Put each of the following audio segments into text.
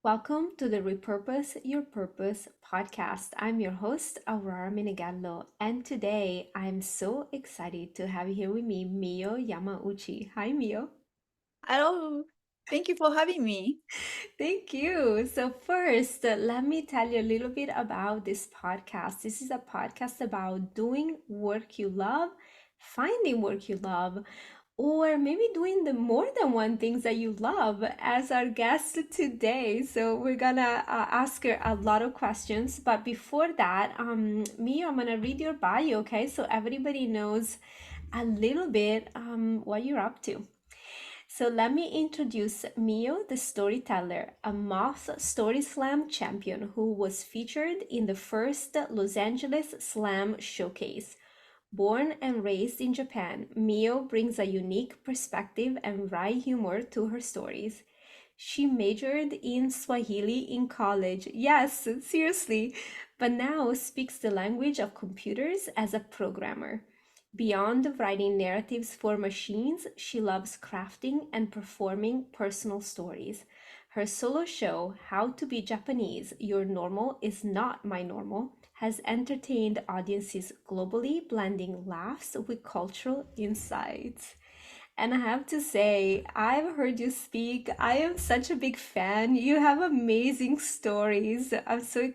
Welcome to the Repurpose Your Purpose podcast. I'm your host, Aurora Minigallo, and today I'm so excited to have here with me Miyo Yamauchi. Hi, Miyo. Hello. Thank you for having me. Thank you. So, first, let me tell you a little bit about this podcast. This is a podcast about doing work you love, finding work you love, or maybe doing the more than one things that you love as our guest today. So we're gonna ask her a lot of questions. But before that, me, I'm gonna read your bio, okay? So everybody knows a little bit what you're up to. So let me introduce Miyo the Storyteller, a Moth StorySLAM Champion who was featured in the first Los Angeles Slam Showcase. Born and raised in Japan, Mio brings a unique perspective and wry humor to her stories. She majored in Swahili in college. Yes, seriously, but now speaks the language of computers as a programmer. Beyond writing narratives for machines, she loves crafting and performing personal stories. Her solo show, How to Be Japanese, Your Normal is Not My Normal, has entertained audiences globally, blending laughs with cultural insights. And I have to say, I've heard you speak. I am such a big fan. You have amazing stories. I'm so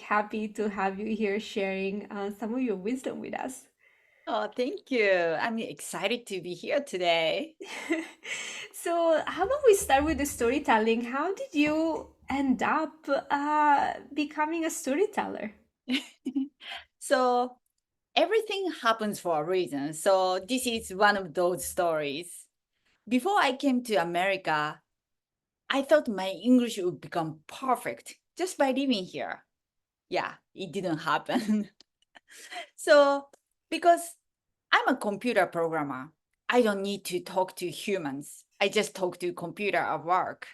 happy to have you here sharing some of your wisdom with us. Oh, thank you. I'm excited to be here today. So, how about we start with the storytelling? How did you end up becoming a storyteller? So, everything happens for a reason. So, this is one of those stories. Before I came to America, I thought my English would become perfect just by living here. Yeah, it didn't happen. So, because I'm a computer programmer, I don't need to talk to humans. I just talk to computer at work.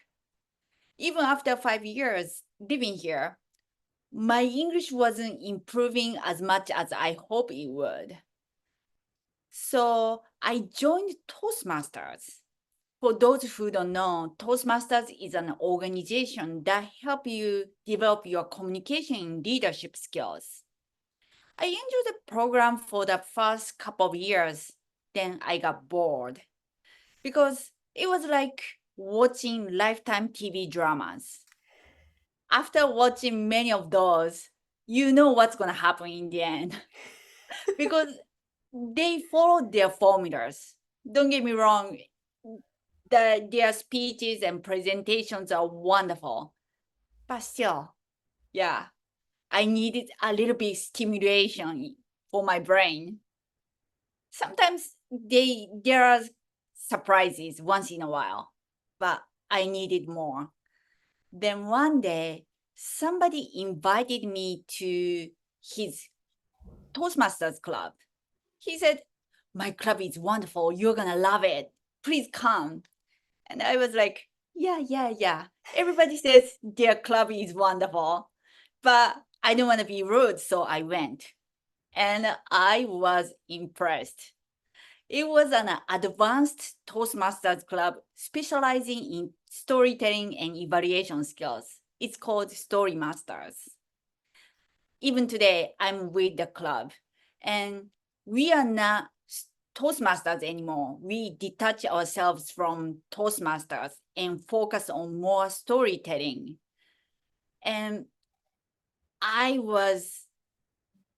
Even after 5 years living here, my English wasn't improving as much as I hope it would. So I joined Toastmasters. For those who don't know, Toastmasters is an organization that help you develop your communication and leadership skills. I enjoyed the program for the first couple of years. Then I got bored because it was like watching lifetime TV dramas. After watching many of those, you know what's going to happen in the end because they follow their formulas. Don't get me wrong, their speeches and presentations are wonderful, but still, yeah, I needed a little bit stimulation for my brain. Sometimes there are surprises once in a while, but I needed more. Then one day, somebody invited me to his Toastmasters club. He said, "My club is wonderful. You're going to love it. Please come." And I was like, "Yeah, yeah, yeah. Everybody says their club is wonderful, but I don't want to be rude." So I went and I was impressed. It was an advanced Toastmasters club specializing in storytelling and evaluation skills. It's called Story Masters. Even today, I'm with the club, and we are not Toastmasters anymore. We detach ourselves from Toastmasters and focus on more storytelling. And I was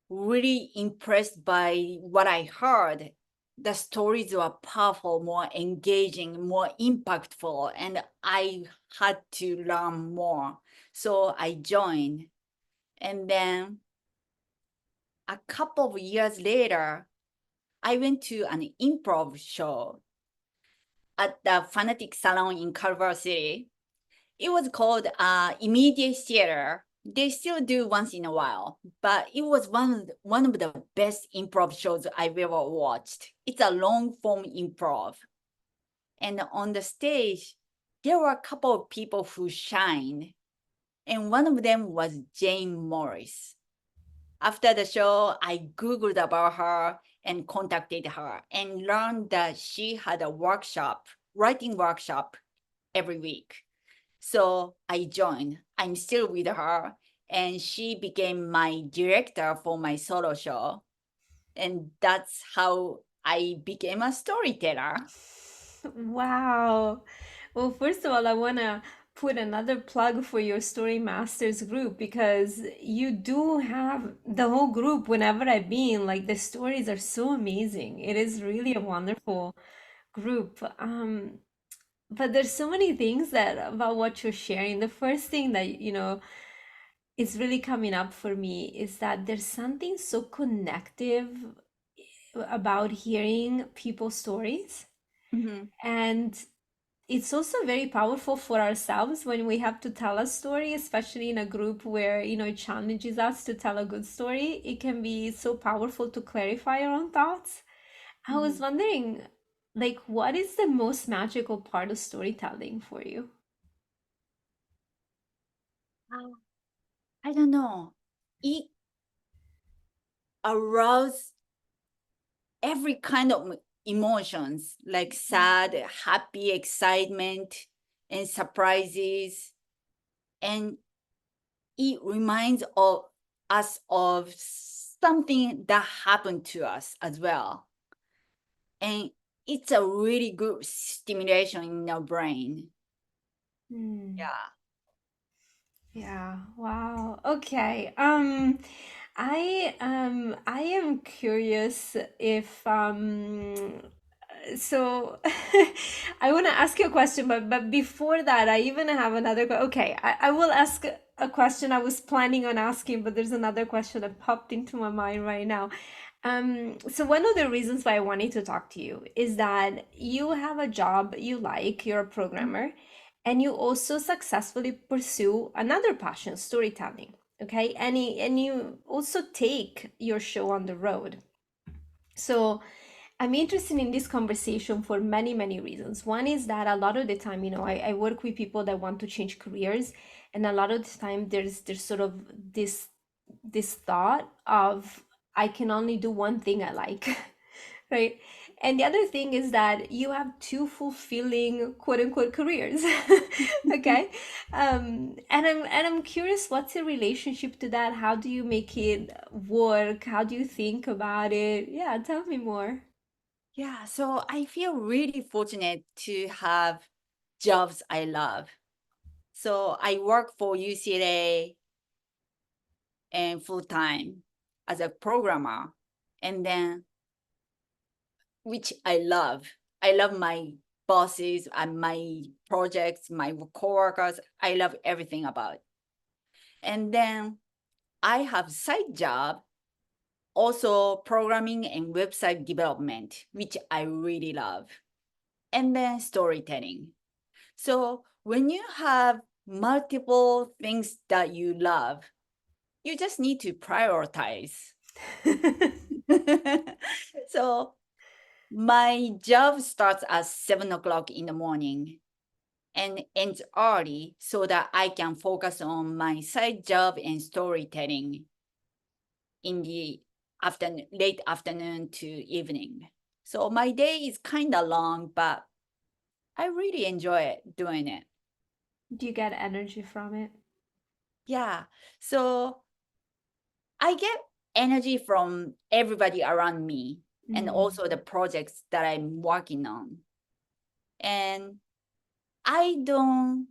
really impressed by what I heard. The stories were powerful, more engaging, more impactful, and I had to learn more. So I joined. And then a couple of years later, I went to an improv show at the Fanatic Salon in Culver City. It was called Immediate Theater. They still do once in a while, but it was one of the best improv shows I've ever watched. It's a long form improv. And on the stage, there were a couple of people who shined, and one of them was Jane Morris. After the show, I Googled about her and contacted her and learned that she had a workshop, writing workshop every week. So I joined. I'm still with her, and she became my director for my solo show. And that's how I became a storyteller. Wow. Well, first of all, I want to put another plug for your Story Masters group because you do have the whole group whenever I've been. Like the stories are so amazing. It is really a wonderful group. But there's so many things that about what you're sharing. The first thing that, is really coming up for me is that there's something so connective about hearing people's stories. Mhm. And it's also very powerful for ourselves when we have to tell a story, especially in a group where, it challenges us to tell a good story. It can be so powerful to clarify our own thoughts. I was Mhm. wondering, like, what is the most magical part of storytelling for you? Uh, I don't know. It arouses every kind of emotions like sad, happy, excitement, and surprises. And it reminds of us of something that happened to us as well. And it's a really good stimulation in our brain. Hmm. Yeah. Yeah, wow. Okay. I am curious if so I want to ask you a question, but before that, I even have another okay, I will ask a question I was planning on asking, but there's another question that popped into my mind right now. So one of the reasons why I wanted to talk to you is that you have a job you like, you're a programmer, and you also successfully pursue another passion, storytelling. Okay, and you also take your show on the road. So I'm interested in this conversation for many, many reasons. One is that a lot of the time, I work with people that want to change careers, and a lot of the time there's sort of this thought of I can only do one thing I like, right? And the other thing is that you have two fulfilling quote unquote careers. Okay. And I'm curious, what's your relationship to that? How do you make it work? How do you think about it? Yeah, tell me more. Yeah. So I feel really fortunate to have jobs I love. So I work for UCLA and full time as a programmer. And then, which I love. I love my bosses and my projects, my coworkers. I love everything about it. And then I have side job, also programming and website development, which I really love. And then storytelling. So when you have multiple things that you love, you just need to prioritize. So my job starts at 7 o'clock in the morning and ends early so that I can focus on my side job and storytelling in the late afternoon to evening. So my day is kind of long, but I really enjoy it doing it. Do you get energy from it? Yeah. So I get energy from everybody around me and Mm. also the projects that I'm working on. And I don't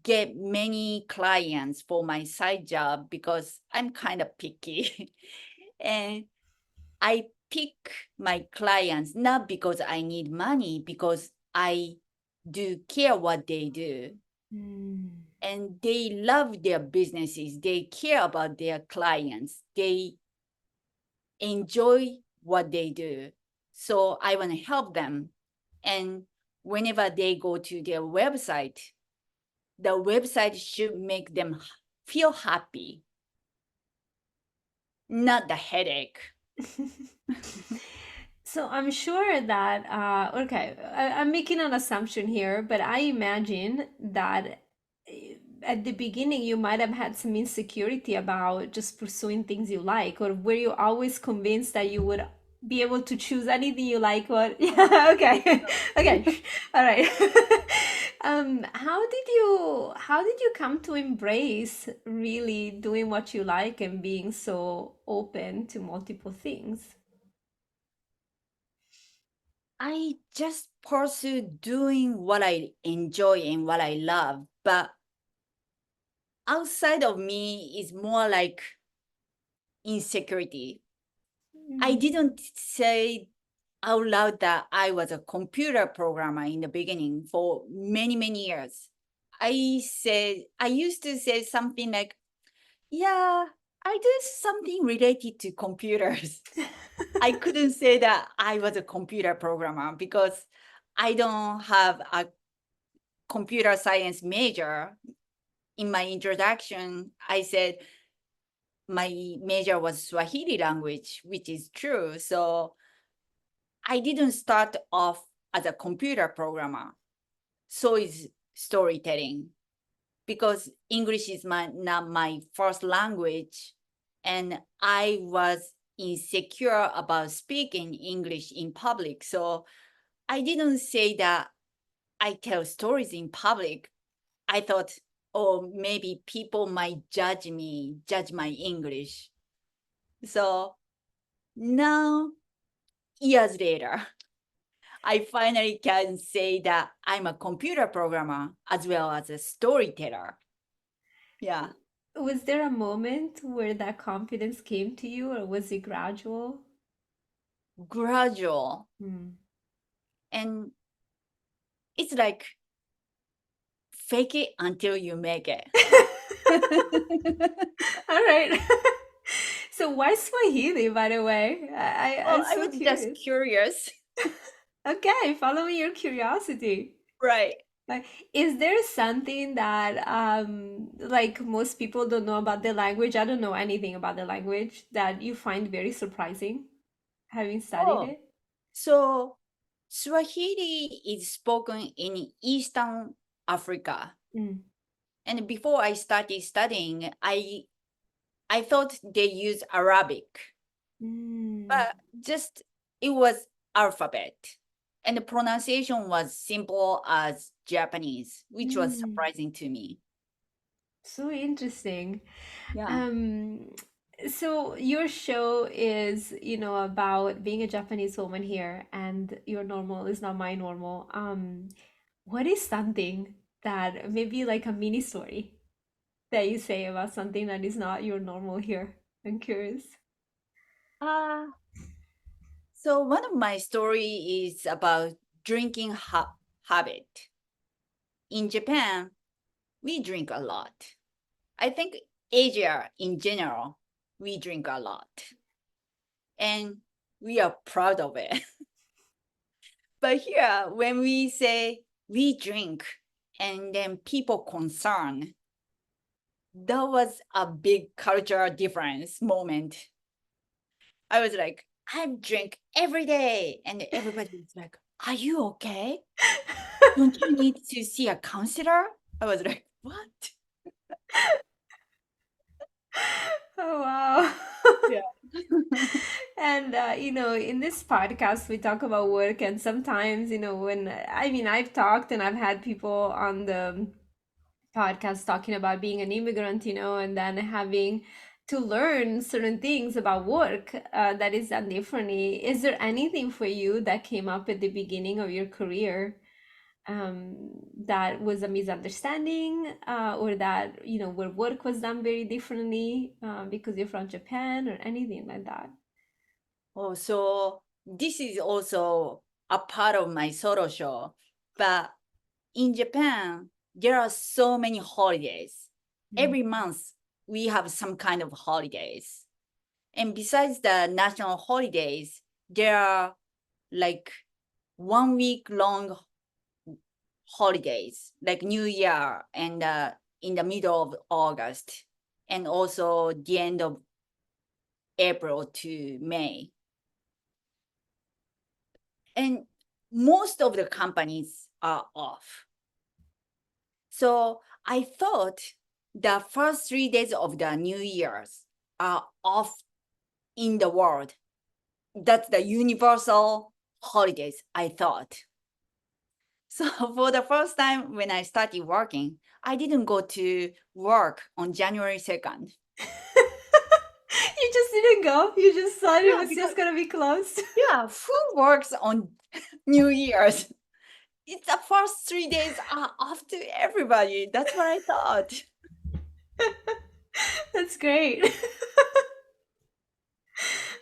get many clients for my side job because I'm kind of picky. And I pick my clients not because I need money, because I do care what they do. Mm. And they love their businesses. They care about their clients. They enjoy what they do. So I want to help them. And whenever they go to their website, the website should make them feel happy, not the headache. So I'm sure that, okay, I'm making an assumption here, but I imagine that at the beginning you might have had some insecurity about just pursuing things you like, or were you always convinced that you would be able to choose anything you like? What? Yeah, okay, okay, all right. How did you come to embrace really doing what you like and being so open to multiple things? I just pursue doing what I enjoy and what I love, but outside of me is more like insecurity. I Mm. didn't say out loud that I was a computer programmer in the beginning for many, many years. I used to say something like, yeah, I do something related to computers. I couldn't say that I was a computer programmer because I don't have a computer science major. In my introduction, I said my major was Swahili language, which is true. So I didn't start off as a computer programmer. So is storytelling because English is not my first language. And I was insecure about speaking English in public. So I didn't say that I tell stories in public. I thought, oh, maybe people might judge me, judge my English. So now, years later, I finally can say that I'm a computer programmer as well as a storyteller. Yeah, Was there a moment where that confidence came to you, or was it gradual? gradual. Hmm. And it's like fake it until you make it. All right. So why Swahili, by the way? I'm Well, I so was just curious. curious. Okay, following your curiosity. Right. Like, is there something that like most people don't know about the language? I don't know anything about the language that you find very surprising, having studied Oh, it? so Swahili is spoken in Eastern Africa. Mm. And before I started studying, I thought they use Arabic, Mm. but just it was alphabet. And the pronunciation was simple as Japanese, which was Mm. surprising to me. So interesting. Yeah. Um, so your show is, about being a Japanese woman here, and your normal is not my normal. What is something that maybe like a mini story that you say about something that is not your normal here? I'm curious. Uh, so one of my story is about drinking habit. In Japan, we drink a lot. I think Asia in general, we drink a lot. And we are proud of it. But here, when we say we drink and then people concerned, that was a big cultural difference moment. I was like, I drink every day. And everybody was like, are you okay? Don't you need to see a counselor? I was like, what? Oh, wow. Yeah. And in this podcast we talk about work, and sometimes, I've talked and I've had people on the podcast talking about being an immigrant, and then having to learn certain things about work that is done differently. Is there anything for you that came up at the beginning of your career that was a misunderstanding, or that, where work was done very differently because you're from Japan, or anything like that? Oh, so this is also a part of my solo show. But in Japan, there are so many holidays. Mm. Every month, we have some kind of holidays. And besides the national holidays, there are like 1 week long holidays, like New Year and in the middle of August, and also the end of April to May. And most of the companies are off. So I thought the first 3 days of the New Year's are off in the world. That's the universal holidays, I thought. So for the first time when I started working, I didn't go to work on January 2nd. You just didn't go. You just thought it Yeah, was because just gonna be closed. yeah, who works on New Year's? It's the first 3 days are off to everybody. That's what I thought. That's great.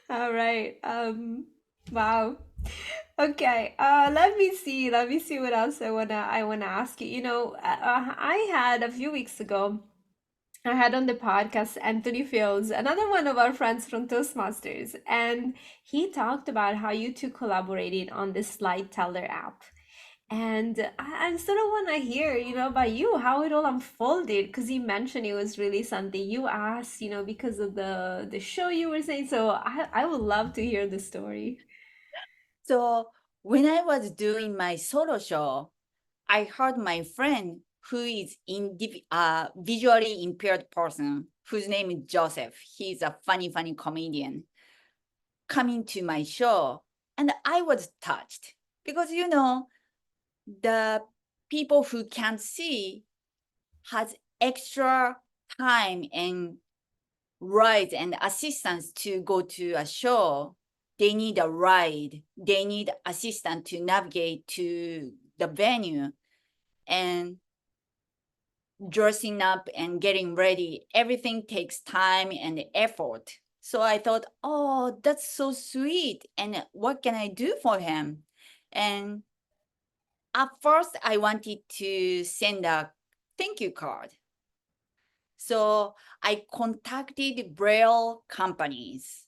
All right. Wow. Okay. Let me see. Let me see what else I wanna ask you. I had a few weeks ago. I had on the podcast Anthony Fields, another one of our friends from Toastmasters, and he talked about how you two collaborated on the Slide Teller app. And I sort of want to hear, about you, how it all unfolded, because you mentioned it was really something you asked, because of the show you were saying. So I would love to hear the story. So when I was doing my solo show, I heard my friend who is visually impaired person whose name is Joseph. He's a funny comedian coming to my show. And I was touched because, the people who can't see has extra time and rides and assistance to go to a show. They need a ride. They need assistance to navigate to the venue and dressing up and getting ready. Everything takes time and effort. So I thought, oh, that's so sweet. And what can I do for him? And at first, I wanted to send a thank you card. So I contacted Braille companies.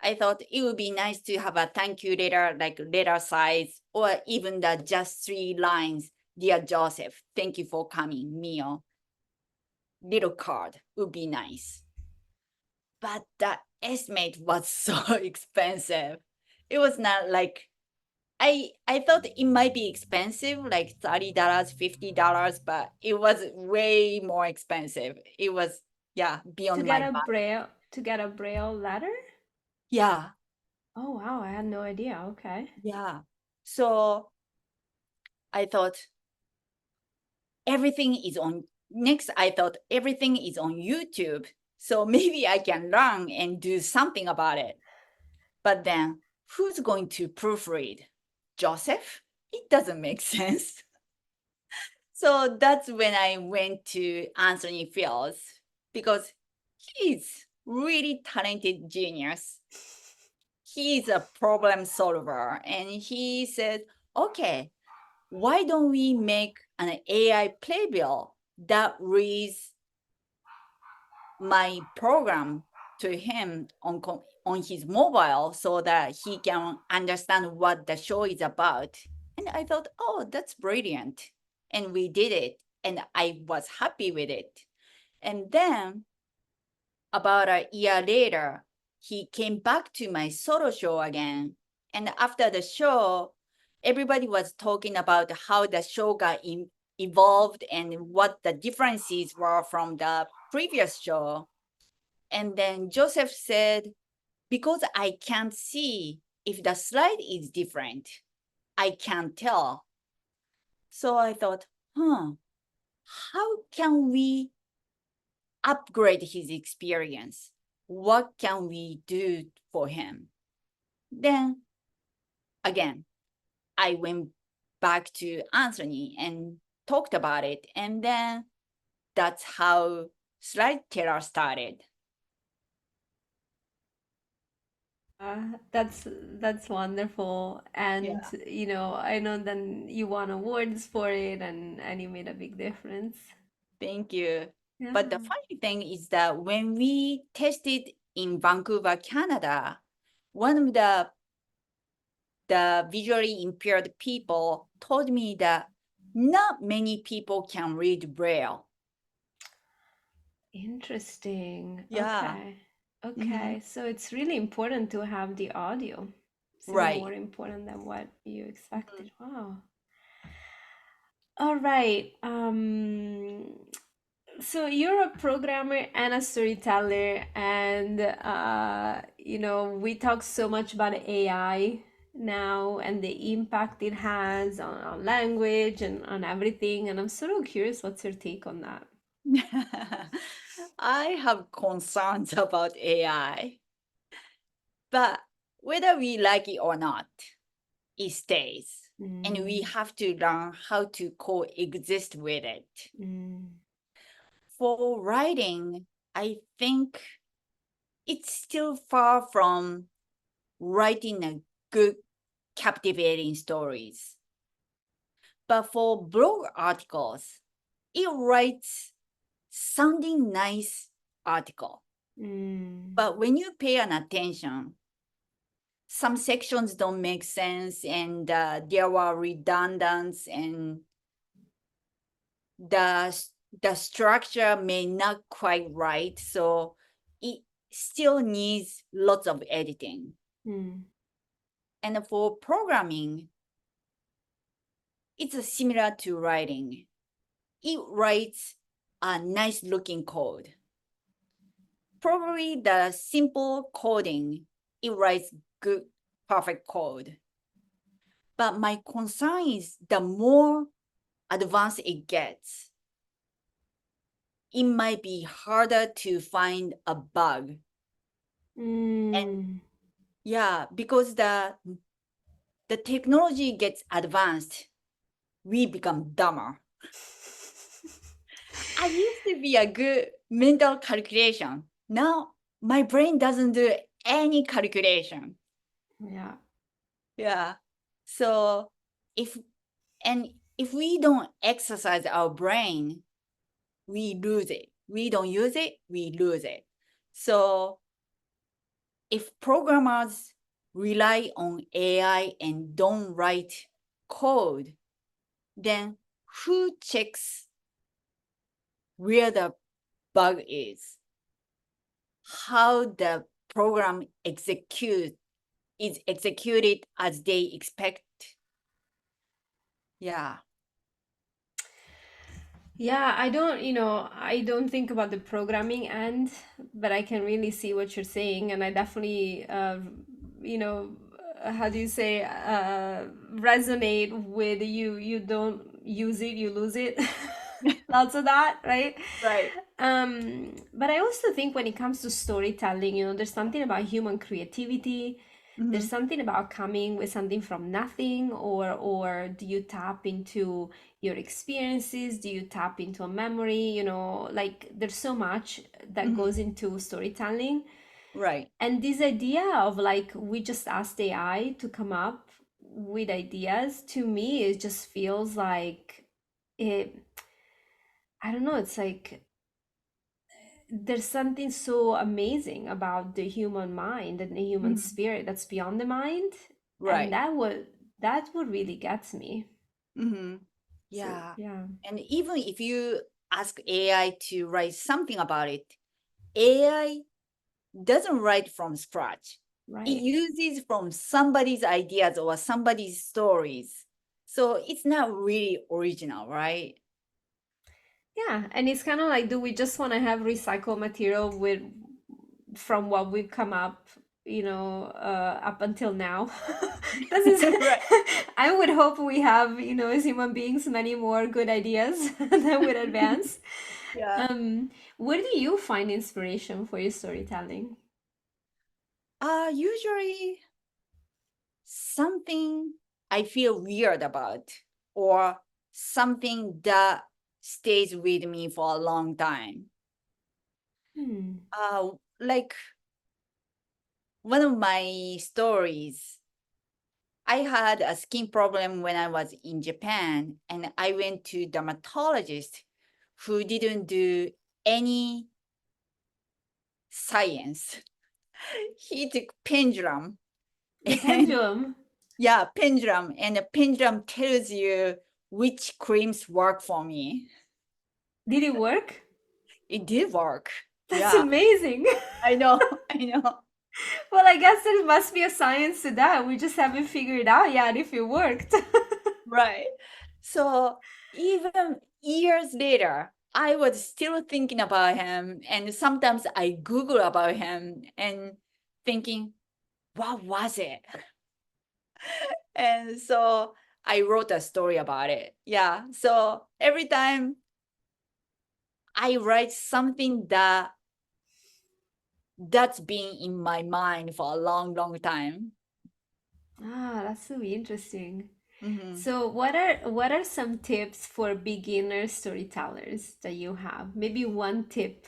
I thought it would be nice to have a thank you letter, like letter size, or even the just 3 lines. Dear Joseph, thank you for coming. Miyo, little card would be nice. But the estimate was so expensive. It was not like I thought it might be expensive, like $30, $50, but it was way more expensive. It was To beyond get my a budget. braille letter? Yeah, Oh wow, I had no idea. Okay. yeah. So I thought everything is on next. I thought everything is on YouTube. So maybe I can learn and do something about it. But then who's going to proofread? Joseph? It doesn't make sense. So that's when I went to Anthony Fields because he's really talented genius. He's a problem solver. And he said, okay, why don't we make an AI playbill that reads my program to him on his mobile so that he can understand what the show is about. And I thought, oh, that's brilliant. And we did it. And I was happy with it. And then about a year later, he came back to my solo show again. And after the show, everybody was talking about how the show got evolved and what the differences were from the previous show. And then Joseph said, because I can't see if the slide is different, I can't tell. So I thought, how can we upgrade his experience? What can we do for him? Then again, I went back to Anthony and talked about it. And then that's how Slide Terror started. That's wonderful. And Yeah. I know then you won awards for it, and you made a big difference. Thank you. But the Yeah. funny thing is that when we tested in Vancouver, Canada, one of the visually impaired people told me that not many people can read Braille. Interesting. Yeah. Okay. Mhm. Okay. So it's really important to have the audio. It's even Right. more important than what you Mhm. expected. Wow. All right. So you're a programmer and a storyteller, and we talk so much about AI now and the impact it has on language and on everything. And I'm sort of curious, what's your take on that? I have concerns about AI, but whether we like it or not, it stays. And we Mm, have to learn how to coexist with it. mm, For writing, I think it's still far from writing a good, captivating stories. But for blog articles, it writes sounding nice article. mm, But when you pay an attention, some sections don't make sense and there were redundants and the the structure may not quite right. So it still needs lots of editing. mm, And for programming, it's similar to writing. It writes a nice looking code. Probably the simple coding, it writes good, perfect code. But my concern is the more advanced it gets, it might be harder to find a bug. And mm. yeah, because the technology gets advanced, we become dumber. I used to be a good mental calculation. Now my brain doesn't do any calculation. Yeah. Yeah. So if if we don't exercise our brain, we lose it. We don't use it, we lose it. So if programmers rely on AI and don't write code, then who checks where the bug is? How the program is executed as they expect? Yeah. Yeah, I don't think about the programming end, but I can really see what you're saying, and I definitely, you know, how do you say, resonate with you. You don't use it, you lose it. Lots of that, right? Right. But I also think when it comes to storytelling, there's something about human creativity. There's Mm-hmm. something about coming with something from nothing, or do you tap into your experiences? Do you tap into a memory? Like there's so much that Mm-hmm. goes into storytelling. Right. And this idea of like we just asked AI to come up with ideas, to me, it just feels like it, I don't know, it's like there's something so amazing about the human mind and the human Mm-hmm. spirit that's beyond the mind, and Right. that would really get me. Mm-hmm. So Yeah. yeah. And even if you ask AI to write something about it, AI doesn't write from scratch. It Right. uses from somebody's ideas or somebody's stories. So it's not really original, right? Yeah, and it's kind of like, do we just want to have recycled material with from what we've come up, up until now? This is, Right. I would hope we have, as human beings, many more good ideas that would advance. Yeah. Where do you find inspiration for your storytelling? Usually something I feel weird about or something that stays with me for a long time. Hmm. Like one of my stories, I had a skin problem when I was in Japan, and I went to dermatologist who didn't do any science. He took pendulum The and pendulum. yeah, pendulum, and the pendulum tells you which creams work for me. Did it work? It did work. That's Yeah, amazing. I know, I know. Well, I guess there must be a science to that. We just haven't figured out yet if it worked. Right. So even years later, I was still thinking about him, and sometimes I Google about him and thinking, what was it? And so I wrote a story about it. Yeah. So every time I write something that's been in my mind for a long, long time. Ah, that's really interesting. Hmm. So what are some tips for beginner storytellers that you have? Maybe one tip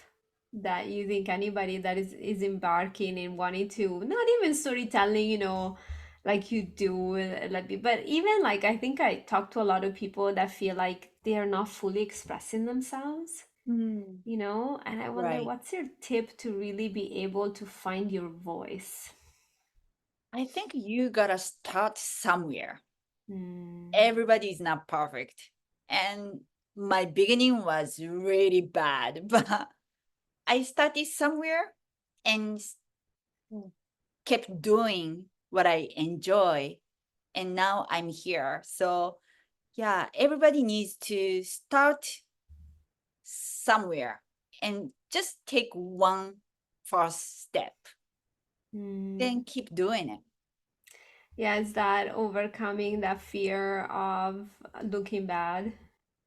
that you think anybody that is embarking and wanting to, not even storytelling, like you do, but even like I think I talk to a lot of people that feel like they are not fully expressing themselves, Mm. and I wonder Right. what's your tip to really be able to find your voice? I think you gotta start somewhere. Mm, Everybody is not perfect. And my beginning was really bad, but I started somewhere and kept doing what I enjoy. And now I'm here. So, yeah, everybody needs to start somewhere and just take one first step, mm. then keep doing it. Yeah, it's that overcoming that fear of looking bad.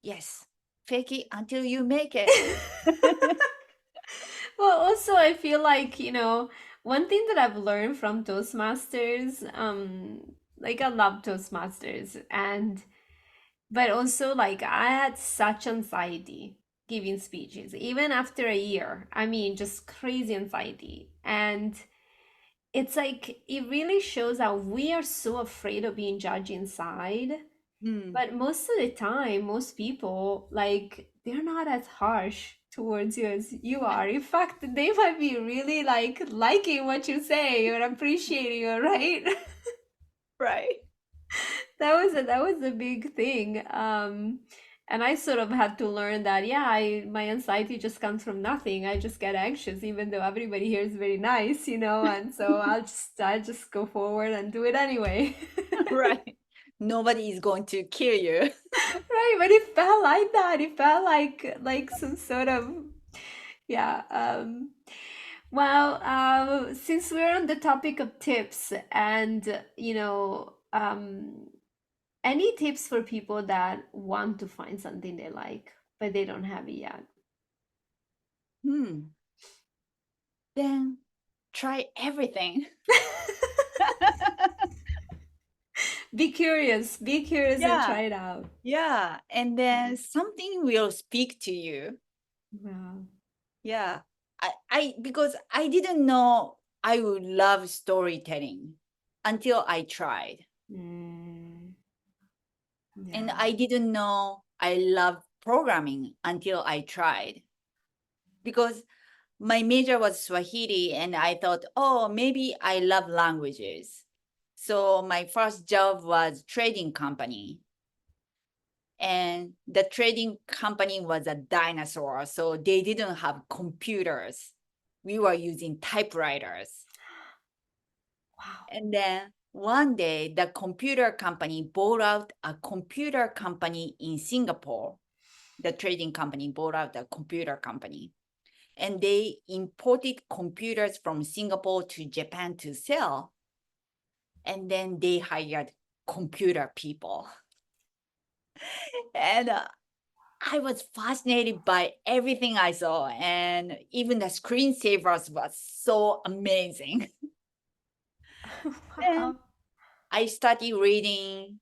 Yes, fake it until you make it. Well, also, I feel like, one thing that I've learned from Toastmasters, like I love Toastmasters, but also like I had such anxiety giving speeches, even after a year. I mean, just crazy anxiety. And it's like, it really shows how we are so afraid of being judged inside. Hmm, But most of the time, most people, like, they're not as harsh towards you as you are. In fact, they might be really like liking what you say or appreciating it, right? right. That was a big thing. And I sort of had to learn that, yeah, my anxiety just comes from nothing. I just get anxious, even though everybody here is very nice, and so I just go forward and do it anyway. Right. Nobody is going to kill you. Right, but it felt like that. It felt like some sort of, yeah. Well, since we're on the topic of tips, and any tips for people that want to find something they like but they don't have it yet? Hmm. Then try everything. Be curious and Yeah. try it out. Yeah. And then something will speak to you. Wow. Yeah. Because I didn't know I would love storytelling until I tried. Mm, And yeah. I didn't know I love programming until I tried. Because my major was Swahili, and I thought, oh, maybe I love languages. So my first job was trading company, and the trading company was a dinosaur, so they didn't have computers. We were using typewriters. Wow. And then one day, the computer company bought out a computer company in Singapore. The trading company bought out a computer company, and they imported computers from Singapore to Japan to sell. And then they hired computer people. And I was fascinated by everything I saw, and even the screensavers was so amazing. Then Wow. I started reading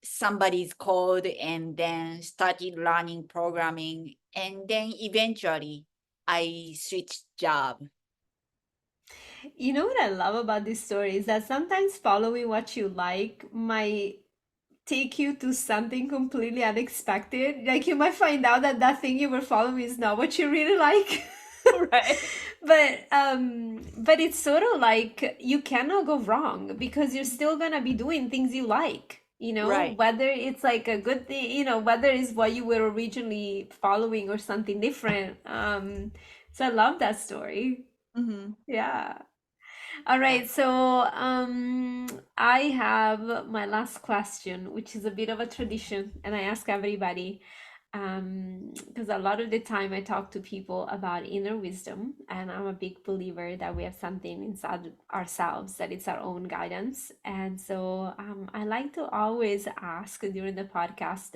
somebody's code and then started learning programming, and then eventually I switched job. You know what I love about this story is that sometimes following what you like might take you to something completely unexpected. Like you might find out that that thing you were following is not what you really like. Right. But it's sort of like you cannot go wrong because you're still gonna be doing things you like, Right. whether it's like a good thing, whether it's what you were originally following or something different. So I love that story. Mm-hmm. Yeah. All Yeah. right, so I have my last question, which is a bit of a tradition, and I ask everybody. Because a lot of the time I talk to people about inner wisdom, and I'm a big believer that we have something inside ourselves that it's our own guidance. And so I like to always ask during the podcast,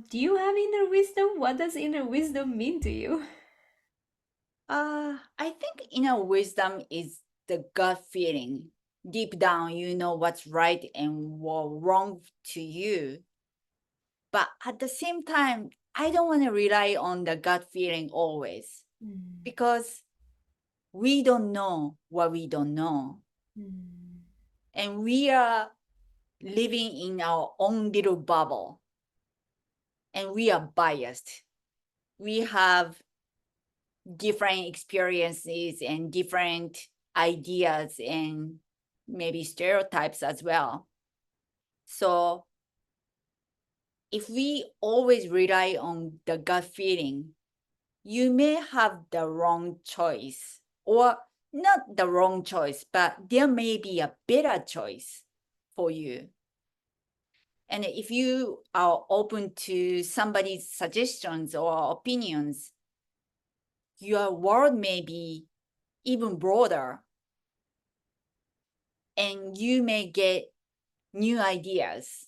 do you have inner wisdom? What does inner wisdom mean to you? I think inner wisdom is the gut feeling. Deep down, you know what's right and what wrong to you. But at the same time, I don't want to rely on the gut feeling always Mm, because we don't know what we don't know. mm. And we are living in our own little bubble and we are biased. We have different experiences and different ideas and maybe stereotypes as well. So if we always rely on the gut feeling, you may have the wrong choice, or not the wrong choice, but there may be a better choice for you. And if you are open to somebody's suggestions or opinions, your world may be even broader and you may get new ideas.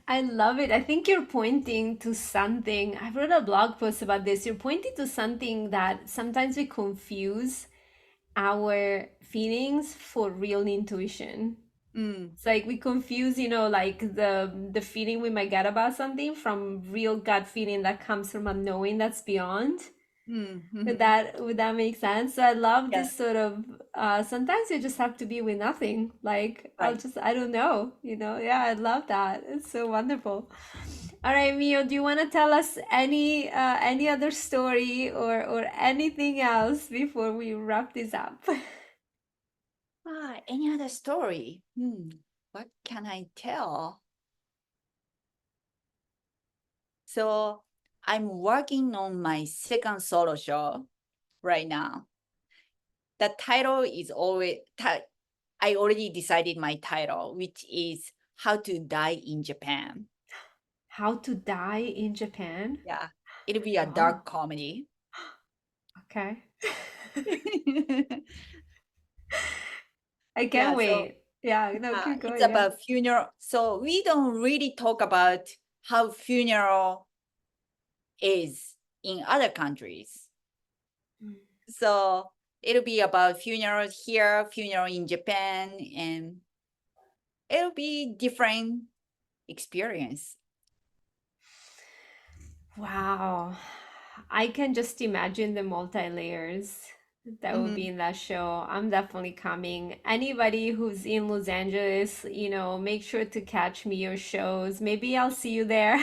I love it. I think you're pointing to something. I wrote a blog post about this. You're pointing to something that sometimes we confuse our feelings for real intuition. Mm, It's like we confuse, like the feeling we might get about something from real gut feeling that comes from a knowing that's beyond. mm, Would mhm. that make sense? So I love Yeah, this sort of sometimes you just have to be with nothing. Like right. I don't know. Yeah, I love that. It's so wonderful. All right, Mio, do you want to tell us any other story or anything else before we wrap this up? Any other story? What can I tell? So I'm working on my second solo show right now. The title is I already decided my title, which is How to Die in Japan. How to die in Japan? Yeah, it'll be a Wow. dark comedy. Okay. I Yeah, can't so wait. Yeah, no, keep it's going. Yeah. about funeral. So we don't really talk about how funeral is in other countries. Mm. So it'll be about funerals here, funeral in Japan, and it'll be different experience. Wow. I can just imagine the multi-layers that would be Mhm. in that show. I'm definitely coming. Anybody who's in Los Angeles, make sure to catch me your shows. Maybe I'll see you there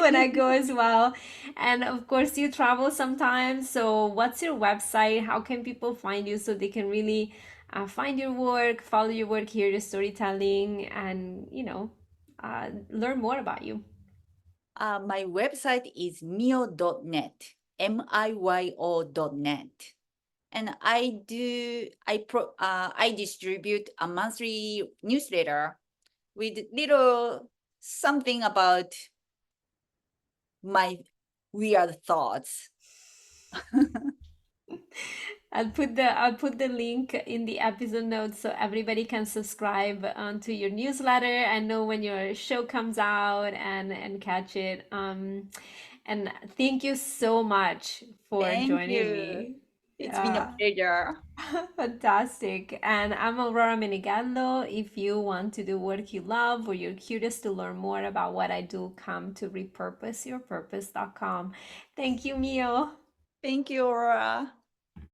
when I go as well. And of course, you travel sometimes. So, what's your website? How can people find you so they can really find your work, follow your work, hear your storytelling, and, learn more about you? My website is miyo.net, miyo.net. And I distribute a monthly newsletter with little something about my weird thoughts. I'll put the link in the episode notes so everybody can subscribe to your newsletter and know when your show comes out and catch it. And thank you so much for Thank joining you. me. It's been a Yeah. pleasure. Fantastic. And I'm Aurora Menigallo. If you want to do work you love or you're curious to learn more about what I do, come to repurposeyourpurpose.com. Thank you, Mio. Thank you, Aurora.